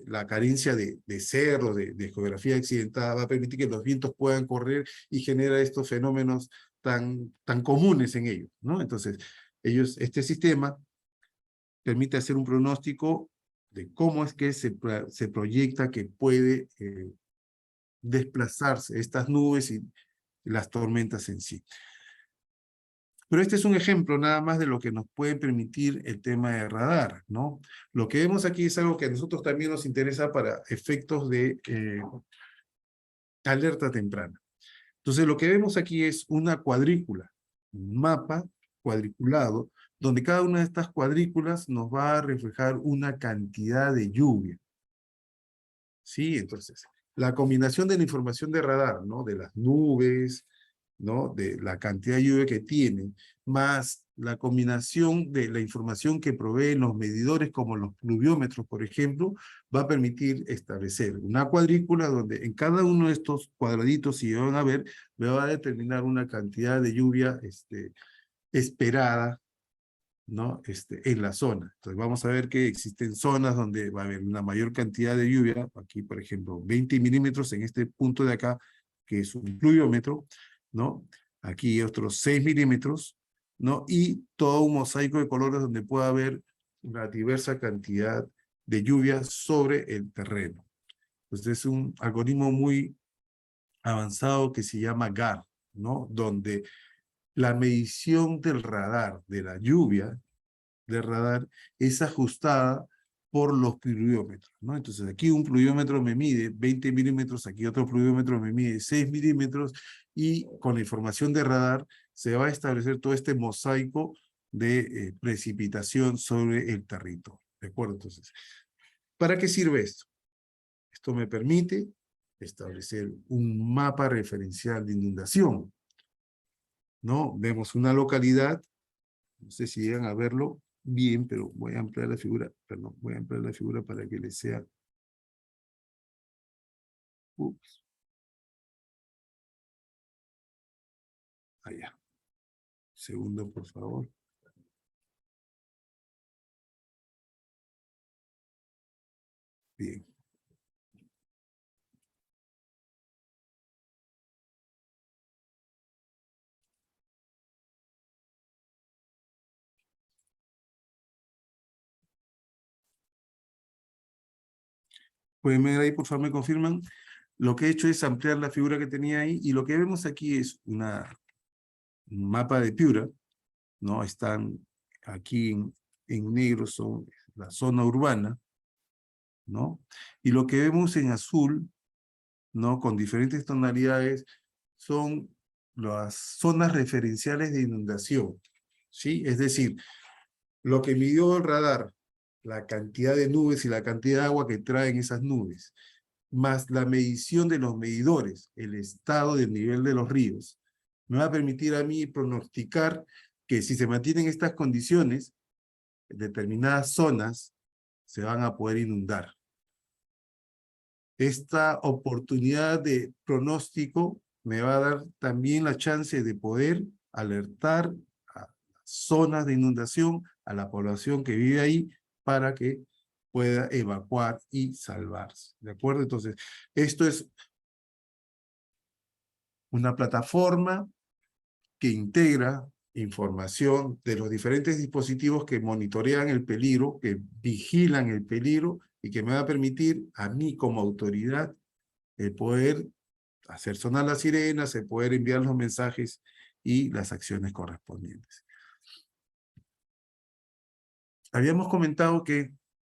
la carencia de cerros, de geografía accidentada, va a permitir que los vientos puedan correr y genera estos fenómenos tan comunes en ellos, ¿no? Entonces, este sistema permite hacer un pronóstico de cómo es que se proyecta que puede desplazarse estas nubes y las tormentas en sí. Pero este es un ejemplo nada más de lo que nos puede permitir el tema de radar, ¿no? Lo que vemos aquí es algo que a nosotros también nos interesa para efectos de alerta temprana. Entonces, lo que vemos aquí es una cuadrícula, un mapa cuadriculado, donde cada una de estas cuadrículas nos va a reflejar una cantidad de lluvia. ¿Sí? Entonces, la combinación de la información de radar, ¿no? De las nubes, ¿no? De la cantidad de lluvia que tienen, más la combinación de la información que proveen los medidores, como los pluviómetros, por ejemplo, va a permitir establecer una cuadrícula donde en cada uno de estos cuadraditos, si van a ver, me va a determinar una cantidad de lluvia esperada, ¿no? En la zona. Entonces vamos a ver que existen zonas donde va a haber una mayor cantidad de lluvia, aquí por ejemplo 20 milímetros en este punto de acá, que es un pluviómetro, ¿no? Aquí otros 6 milímetros, ¿no? Y todo un mosaico de colores donde puede haber una diversa cantidad de lluvia sobre el terreno. Entonces es un algoritmo muy avanzado que se llama GAR, ¿no? Donde la medición del radar, de la lluvia de radar, es ajustada por los pluviómetros, ¿no? Entonces aquí un pluviómetro me mide 20 milímetros, aquí otro pluviómetro me mide 6 milímetros, y con la información de radar se va a establecer todo este mosaico de precipitación sobre el territorio, ¿de acuerdo? Entonces, ¿para qué sirve esto? Esto me permite establecer un mapa referencial de inundación, ¿no? Vemos una localidad, no sé si llegan a verlo bien, pero voy a ampliar la figura, perdón, voy a ampliar la figura para que les sea. Ups. Allá. Segundo, por favor. Bien. Pueden ver ahí, por favor, me confirman. Lo que he hecho es ampliar la figura que tenía ahí, y lo que vemos aquí es un mapa de Piura, ¿no? Están aquí en negro, son la zona urbana, ¿no? Y lo que vemos en azul, ¿no? Con diferentes tonalidades, son las zonas referenciales de inundación, ¿sí? Es decir, lo que midió el radar, la cantidad de nubes y la cantidad de agua que traen esas nubes, más la medición de los medidores, el estado del nivel de los ríos, me va a permitir a mí pronosticar que si se mantienen estas condiciones, determinadas zonas se van a poder inundar. Esta oportunidad de pronóstico me va a dar también la chance de poder alertar a zonas de inundación, a la población que vive ahí, para que pueda evacuar y salvarse. ¿De acuerdo? Entonces, esto es una plataforma que integra información de los diferentes dispositivos que monitorean el peligro, que vigilan el peligro y que me va a permitir a mí como autoridad poder hacer sonar las sirenas, poder enviar los mensajes y las acciones correspondientes. Habíamos comentado que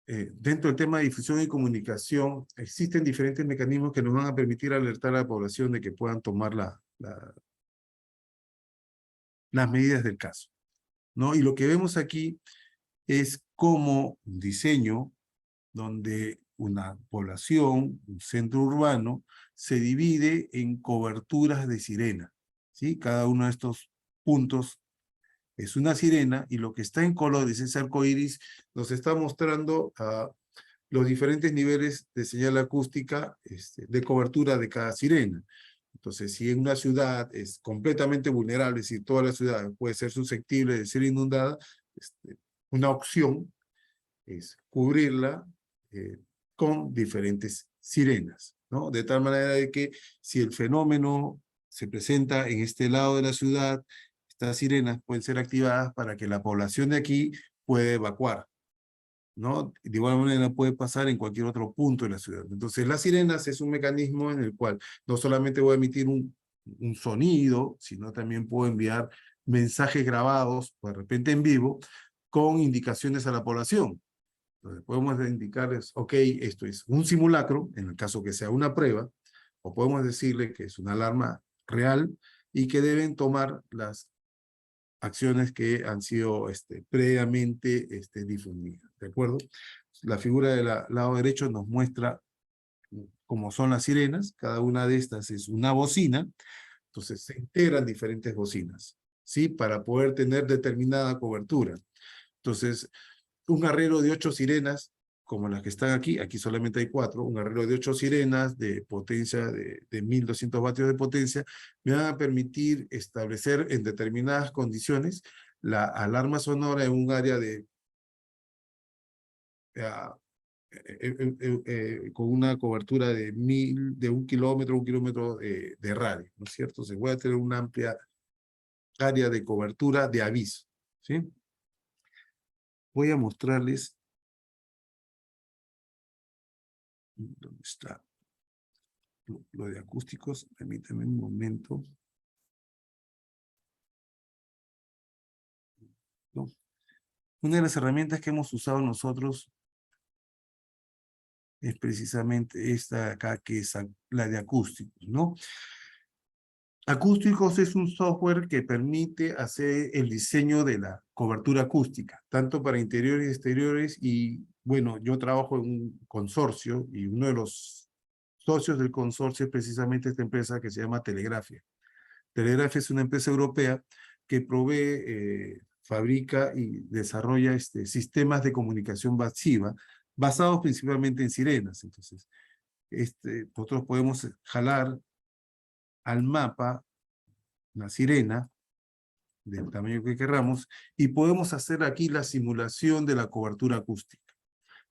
dentro del tema de difusión y comunicación existen diferentes mecanismos que nos van a permitir alertar a la población de que puedan tomar las medidas del caso, ¿no? Y lo que vemos aquí es como un diseño donde una población, un centro urbano, se divide en coberturas de sirena, ¿sí? Cada uno de estos puntos es una sirena y lo que está en colores, ese arco iris, nos está mostrando los diferentes niveles de señal acústica de cobertura de cada sirena. Entonces, si en una ciudad es completamente vulnerable, si toda la ciudad puede ser susceptible de ser inundada, una opción es cubrirla con diferentes sirenas, ¿no? De tal manera de que si el fenómeno se presenta en este lado de la ciudad, estas sirenas pueden ser activadas para que la población de aquí pueda evacuar, ¿no? De igual manera puede pasar en cualquier otro punto de la ciudad. Entonces, las sirenas es un mecanismo en el cual no solamente voy a emitir un sonido, sino también puedo enviar mensajes grabados, de repente en vivo, con indicaciones a la población. Entonces, podemos indicarles, ok, esto es un simulacro, en el caso que sea una prueba, o podemos decirle que es una alarma real y que deben tomar las acciones que han sido previamente difundidas, ¿de acuerdo? La figura del lado derecho nos muestra cómo son las sirenas, cada una de estas es una bocina, entonces se integran diferentes bocinas, ¿sí? Para poder tener determinada cobertura. Entonces, un arreglo de 8 sirenas, como las que están aquí, aquí solamente hay 4, un arreglo de 8 sirenas de potencia de 1200 vatios de potencia, me van a permitir establecer en determinadas condiciones la alarma sonora en un área de con una cobertura de 1 kilómetro de radio, ¿no es cierto? Se puede tener una amplia área de cobertura de aviso, ¿sí? Voy a mostrarles ¿dónde está? Lo de acústicos, permítame un momento. ¿No? Una de las herramientas que hemos usado nosotros es precisamente esta acá, que es la de acústicos, ¿no? Acústicos es un software que permite hacer el diseño de la cobertura acústica, tanto para interiores y exteriores, y bueno, yo trabajo en un consorcio, y uno de los socios del consorcio es precisamente esta empresa que se llama Telegrafia. Telegrafia es una empresa europea que provee, fabrica y desarrolla sistemas de comunicación masiva basados principalmente en sirenas. Entonces, nosotros podemos jalar al mapa una sirena del tamaño que queramos y podemos hacer aquí la simulación de la cobertura acústica,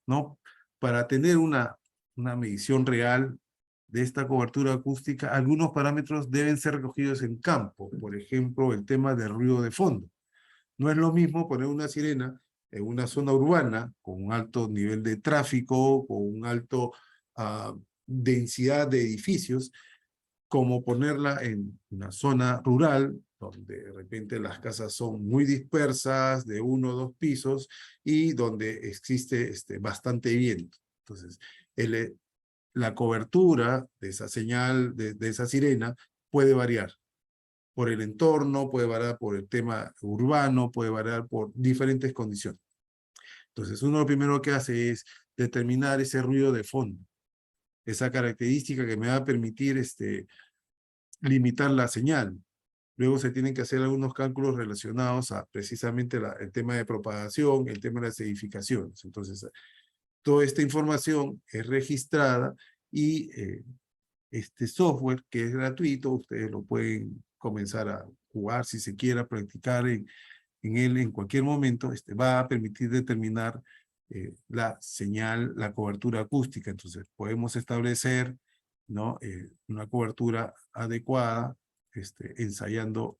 ¿no? Para tener una medición real de esta cobertura acústica, algunos parámetros deben ser recogidos en campo. Por ejemplo, el tema del ruido de fondo. No es lo mismo poner una sirena en una zona urbana con un alto nivel de tráfico, con un alto densidad de edificios, como ponerla en una zona rural, donde de repente las casas son muy dispersas, de 1 o 2 pisos, y donde existe bastante viento. Entonces, la cobertura de esa señal, de esa sirena, puede variar por el entorno, puede variar por el tema urbano, puede variar por diferentes condiciones. Entonces, uno lo primero que hace es determinar ese ruido de fondo, esa característica que me va a permitir limitar la señal. Luego se tienen que hacer algunos cálculos relacionados a precisamente el tema de propagación, el tema de las edificaciones. Entonces, toda esta información es registrada y este software, que es gratuito, ustedes lo pueden comenzar a jugar si se quiera, practicar en él en cualquier momento, va a permitir determinar la señal, la cobertura acústica. Entonces, podemos establecer, ¿no? Una cobertura adecuada, ensayando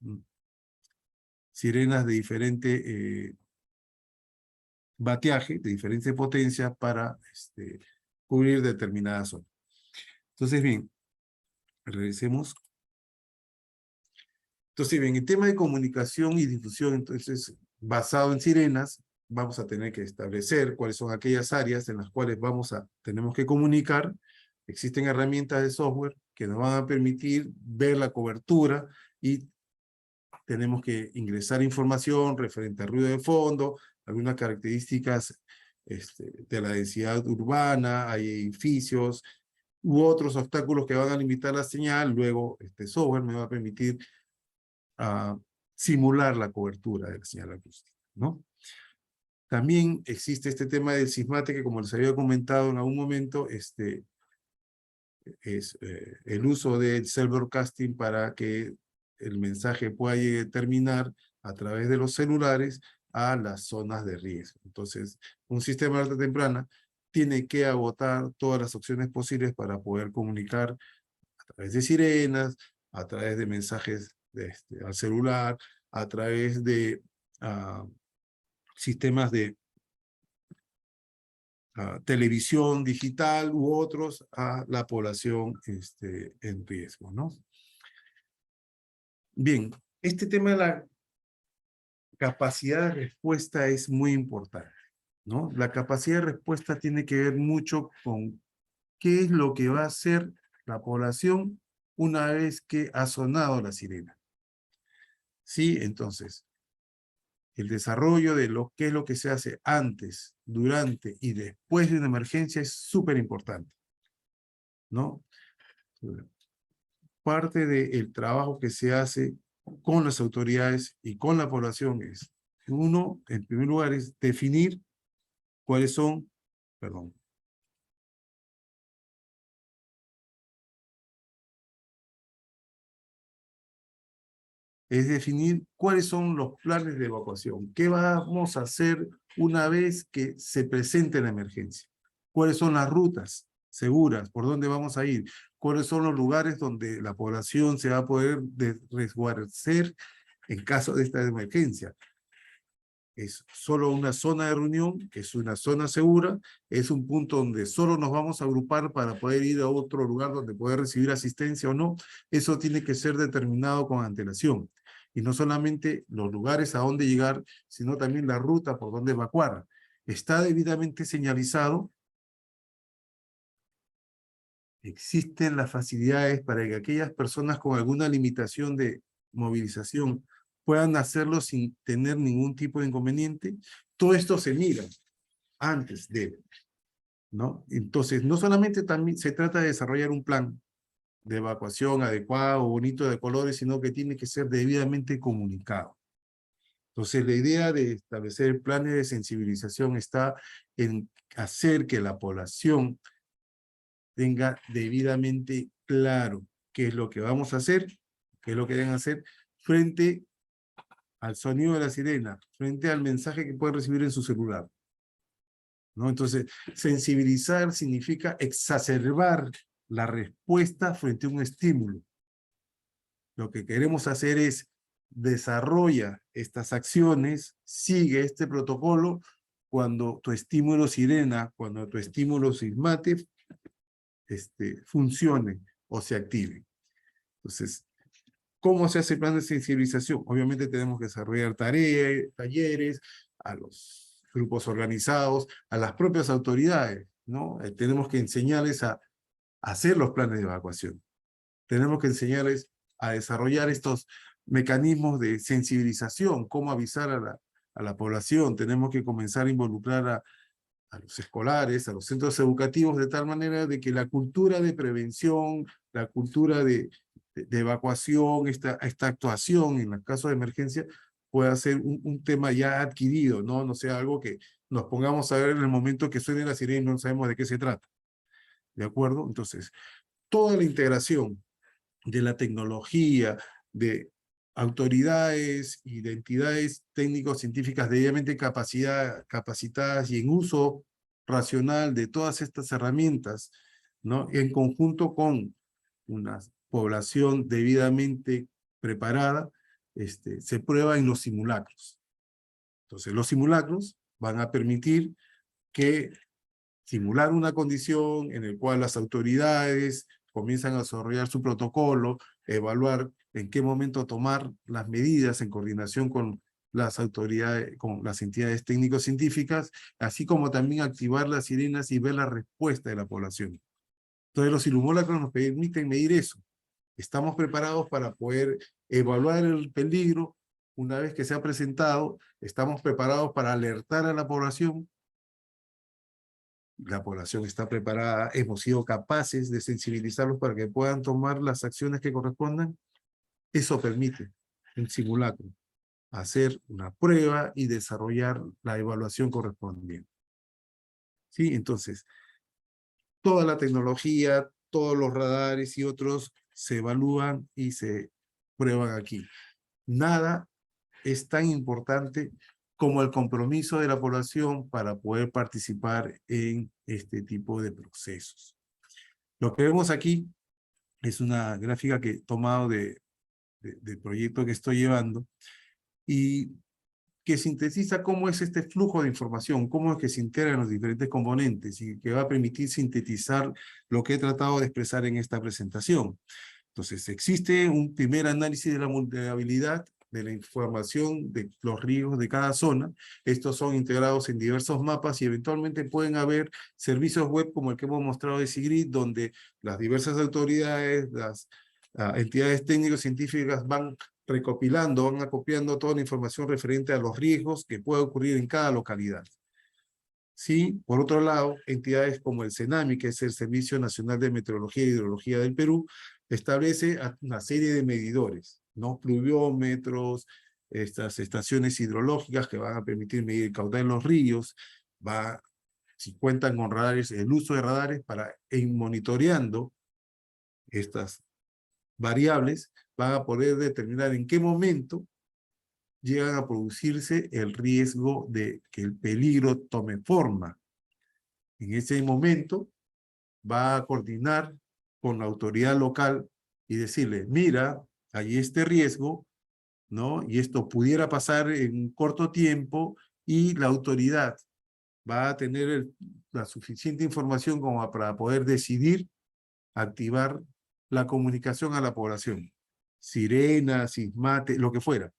sirenas de diferente bateaje, de diferente potencia para cubrir determinadas zonas. Entonces, bien, regresemos. Entonces, bien, el tema de comunicación y difusión, entonces, basado en sirenas, vamos a tener que establecer cuáles son aquellas áreas en las cuales tenemos que comunicar. Existen herramientas de software que nos van a permitir ver la cobertura y tenemos que ingresar información referente al ruido de fondo, algunas características de la densidad urbana, hay edificios u otros obstáculos que van a limitar la señal. Luego, este software me va a permitir simular la cobertura de la señal acústica, ¿no? También existe este tema del SISMATE que, como les había comentado en algún momento, es el uso del cell broadcasting para que el mensaje pueda terminar a través de los celulares a las zonas de riesgo. Entonces, un sistema de alerta temprana tiene que agotar todas las opciones posibles para poder comunicar a través de sirenas, a través de mensajes al celular, a través de sistemas de televisión digital u otros a la población en riesgo, ¿no? Bien, este tema de la capacidad de respuesta es muy importante, ¿no? La capacidad de respuesta tiene que ver mucho con qué es lo que va a hacer la población una vez que ha sonado la sirena. Sí, entonces, el desarrollo de qué es lo que se hace antes, durante y después de una emergencia es súper importante, ¿no? Parte del trabajo que se hace con las autoridades y con la población es, uno, en primer lugar, es definir cuáles son, perdón, es definir cuáles son los planes de evacuación. ¿Qué vamos a hacer una vez que se presente la emergencia? ¿Cuáles son las rutas seguras? ¿Por dónde vamos a ir? ¿Cuáles son los lugares donde la población se va a poder resguardecer en caso de esta emergencia? Es solo una zona de reunión, es una zona segura, es un punto donde solo nos vamos a agrupar para poder ir a otro lugar donde poder recibir asistencia o no. Eso tiene que ser determinado con antelación. Y no solamente los lugares a donde llegar, sino también la ruta por donde evacuar. ¿Está debidamente señalizado? Existen las facilidades para que aquellas personas con alguna limitación de movilización puedan hacerlo sin tener ningún tipo de inconveniente. Todo esto se mira antes de, ¿no? Entonces, no solamente también se trata de desarrollar un plan de evacuación adecuado, bonito, de colores, sino que tiene que ser debidamente comunicado. Entonces, la idea de establecer planes de sensibilización está en hacer que la población tenga debidamente claro qué es lo que vamos a hacer, qué es lo que deben hacer frente al sonido de la sirena, frente al mensaje que pueden recibir en su celular, ¿no? Entonces, sensibilizar significa exacerbar la respuesta frente a un estímulo. Lo que queremos hacer es desarrolla estas acciones, sigue este protocolo cuando tu estímulo sirena, cuando tu estímulo SISMATE funcione o se active. Entonces, ¿cómo se hace el plan de sensibilización? Obviamente tenemos que desarrollar talleres, a los grupos organizados, a las propias autoridades, ¿no? Tenemos que enseñarles a hacer los planes de evacuación. Tenemos que enseñarles a desarrollar estos mecanismos de sensibilización, cómo avisar a la población. Tenemos que comenzar a involucrar a los escolares, a los centros educativos, de tal manera de que la cultura de prevención, la cultura de evacuación, esta actuación en el caso de emergencia, pueda ser un tema ya adquirido, ¿no? No sea algo que nos pongamos a ver en el momento que suene la sirena y no sabemos de qué se trata. ¿De acuerdo? Entonces, toda la integración de la tecnología, de autoridades y de entidades técnico-científicas debidamente capacitadas y en uso racional de todas estas herramientas, ¿no? En conjunto con una población debidamente preparada, se prueba en los simulacros. Entonces, los simulacros van a permitir que simular una condición en la cual las autoridades comienzan a desarrollar su protocolo, evaluar en qué momento tomar las medidas en coordinación con las autoridades, con las entidades técnico-científicas, así como también activar las sirenas y ver la respuesta de la población. Entonces, los simulacros nos permiten medir eso. Estamos preparados para poder evaluar el peligro una vez que se ha presentado, estamos preparados para alertar a la población está preparada, hemos sido capaces de sensibilizarlos para que puedan tomar las acciones que correspondan. Eso permite un simulacro, hacer una prueba y desarrollar la evaluación correspondiente. ¿Sí? Entonces, toda la tecnología, todos los radares y otros se evalúan y se prueban aquí. Nada es tan importante como el compromiso de la población para poder participar en este tipo de procesos. Lo que vemos aquí es una gráfica que he tomado del proyecto que estoy llevando y que sintetiza cómo es este flujo de información, cómo es que se integran los diferentes componentes y que va a permitir sintetizar lo que he tratado de expresar en esta presentación. Entonces, existe un primer análisis de la vulnerabilidad, de la información de los riesgos de cada zona. Estos son integrados en diversos mapas y eventualmente pueden haber servicios web como el que hemos mostrado de SIGRID, donde las diversas autoridades, las entidades técnico-científicas van recopilando, van acopiando toda la información referente a los riesgos que puede ocurrir en cada localidad. Sí, por otro lado, entidades como el CENAMI, que es el Servicio Nacional de Meteorología e Hidrología del Perú, establece una serie de medidores, ¿no? Pluviómetros, estas estaciones hidrológicas que van a permitir medir el caudal en los ríos, si cuentan con radares, el uso de radares para ir monitoreando estas variables, van a poder determinar en qué momento llegan a producirse el riesgo de que el peligro tome forma. En ese momento va a coordinar con la autoridad local y decirle, mira, hay este riesgo, ¿no? Y esto pudiera pasar en un corto tiempo y la autoridad va a tener la suficiente información como para poder decidir activar la comunicación a la población. Sirena, sismate, lo que fuera.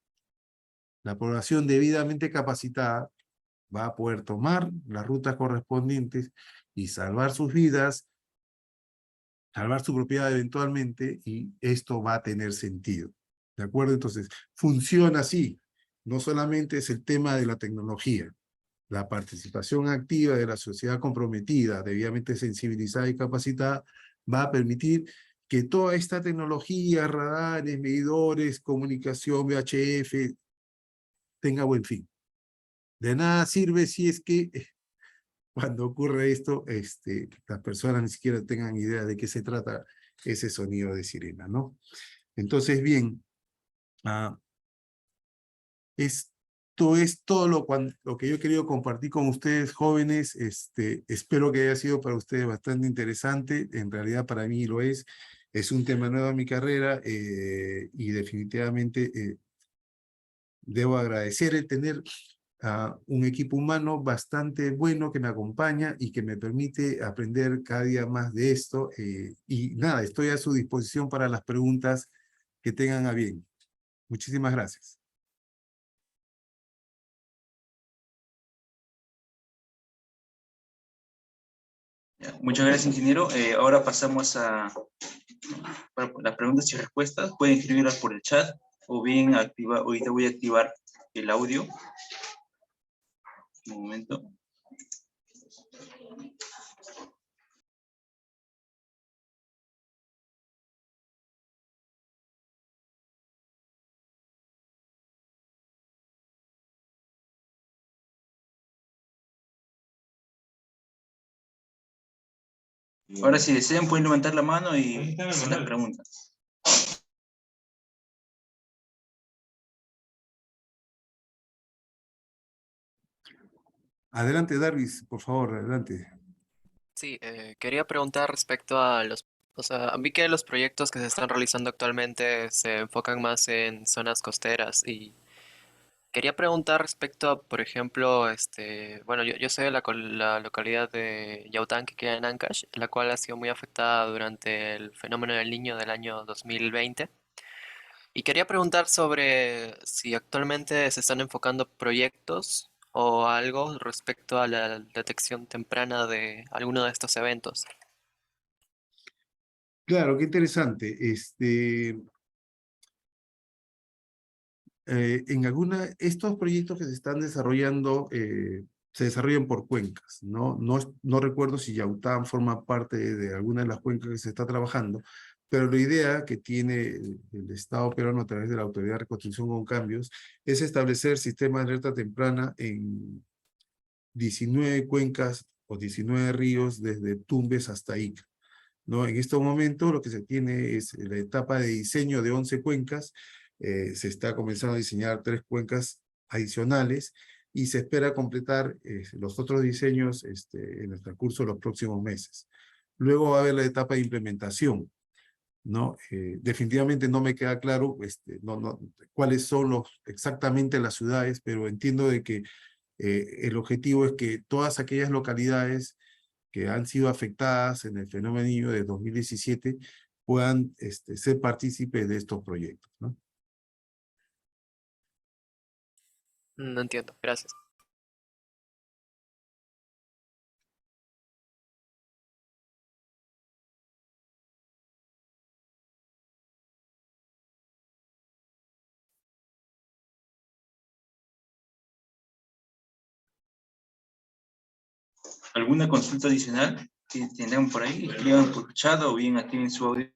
La población debidamente capacitada va a poder tomar las rutas correspondientes y salvar sus vidas, salvar su propiedad eventualmente, y esto va a tener sentido. ¿De acuerdo? Entonces, funciona así. No solamente es el tema de la tecnología. La participación activa de la sociedad comprometida, debidamente sensibilizada y capacitada, va a permitir que toda esta tecnología, radares, medidores, comunicación, VHF, tenga buen fin. De nada sirve si es que cuando ocurre esto, las personas ni siquiera tengan idea de qué se trata ese sonido de sirena, ¿no? Entonces, bien, esto es todo lo que yo he querido compartir con ustedes, jóvenes. Espero que haya sido para ustedes bastante interesante. En realidad, para mí lo es. Es un tema nuevo en mi carrera y definitivamente debo agradecer el tener un equipo humano bastante bueno que me acompaña y que me permite aprender cada día más de esto. Y nada, estoy a su disposición para las preguntas que tengan a bien. Muchísimas gracias. Muchas gracias, ingeniero. Ahora pasamos a las preguntas y respuestas. Pueden escribirlas por el chat o bien ahorita voy a activar el audio. Un momento. Ahora, si desean, pueden levantar la mano y hacer las preguntas. Adelante, Darvis, por favor, adelante. Sí, quería preguntar respecto a los O sea, vi que los proyectos que se están realizando actualmente se enfocan más en zonas costeras y quería preguntar respecto a, por ejemplo, bueno, yo soy de la localidad de Yaután que queda en Ancash, la cual ha sido muy afectada durante el fenómeno del Niño del año 2020. Y quería preguntar sobre si actualmente se están enfocando proyectos o algo respecto a la detección temprana de alguno de estos eventos. Claro, qué interesante. Estos proyectos que se están desarrollando se desarrollan por cuencas, ¿no? No recuerdo si Yaután forma parte de alguna de las cuencas que se está trabajando, pero la idea que tiene el Estado peruano a través de la Autoridad de Reconstrucción con Cambios es establecer sistemas de alerta temprana en 19 cuencas o 19 ríos desde Tumbes hasta Ica, ¿no? En este momento lo que se tiene es la etapa de diseño de 11 cuencas, se está comenzando a diseñar 3 cuencas adicionales y se espera completar los otros diseños en el transcurso de los próximos meses. Luego va a haber la etapa de implementación, ¿no? Definitivamente no me queda claro cuáles son exactamente las ciudades, pero entiendo de que el objetivo es que todas aquellas localidades que han sido afectadas en el fenómeno Niño de 2017 puedan ser partícipes de estos proyectos, ¿no? No entiendo, gracias. ¿Alguna consulta adicional que tengan por ahí? Escriban por chat o bien activen su audio.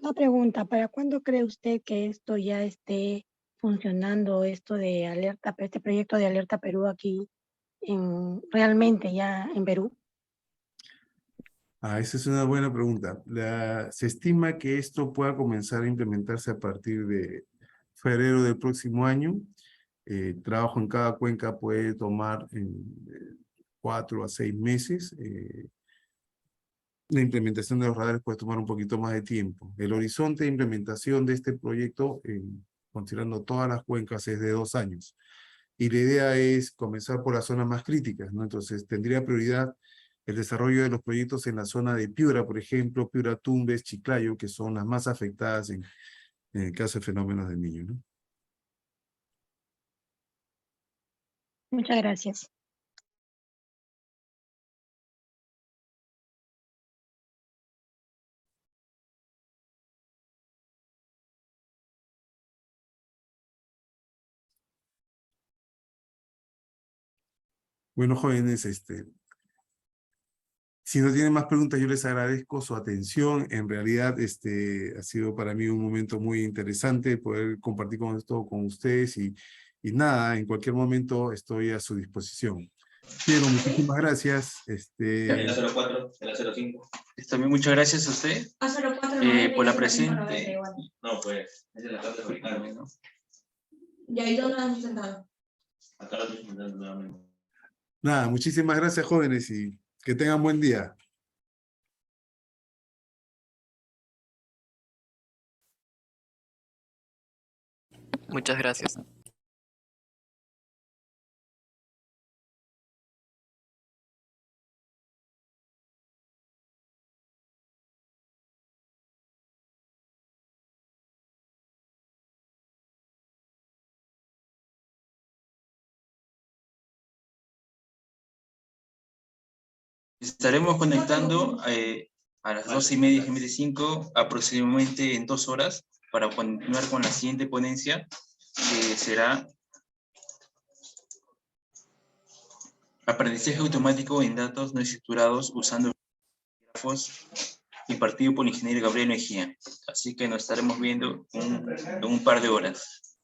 Una pregunta, ¿para cuándo cree usted que esto ya esté funcionando, esto de alerta, este proyecto de Alerta Perú aquí realmente ya en Perú? Esa es una buena pregunta. Se estima que esto pueda comenzar a implementarse a partir de febrero del próximo año. Trabajo en cada cuenca puede tomar 4 a 6 meses. La implementación de los radares puede tomar un poquito más de tiempo. El horizonte de implementación de este proyecto, considerando todas las cuencas, es de 2 años. Y la idea es comenzar por las zonas más críticas, ¿no? Entonces, tendría prioridad el desarrollo de los proyectos en la zona de Piura, por ejemplo, Piura, Tumbes, Chiclayo, que son las más afectadas en el caso de fenómenos del Niño, ¿no? Muchas gracias. Bueno, jóvenes, si no tienen más preguntas, yo les agradezco su atención. En realidad, ha sido para mí un momento muy interesante poder compartir con esto con ustedes y nada, en cualquier momento estoy a su disposición. Pero muchísimas gracias. En la 04, en la 05. También muchas gracias a usted por la presente. No, pues, es de la carta fabricante, ¿no? ¿Y ahí dónde han sentado? Acá lo estoy presentando nuevamente. Nada, muchísimas gracias, jóvenes, y que tengan buen día. Muchas gracias. Estaremos conectando a las 12:30 GMT5 aproximadamente en 2 horas para continuar con la siguiente ponencia, que será aprendizaje automático en datos no estructurados usando grafos, impartido por el ingeniero Gabriel Mejía. Así que nos estaremos viendo en un par de horas.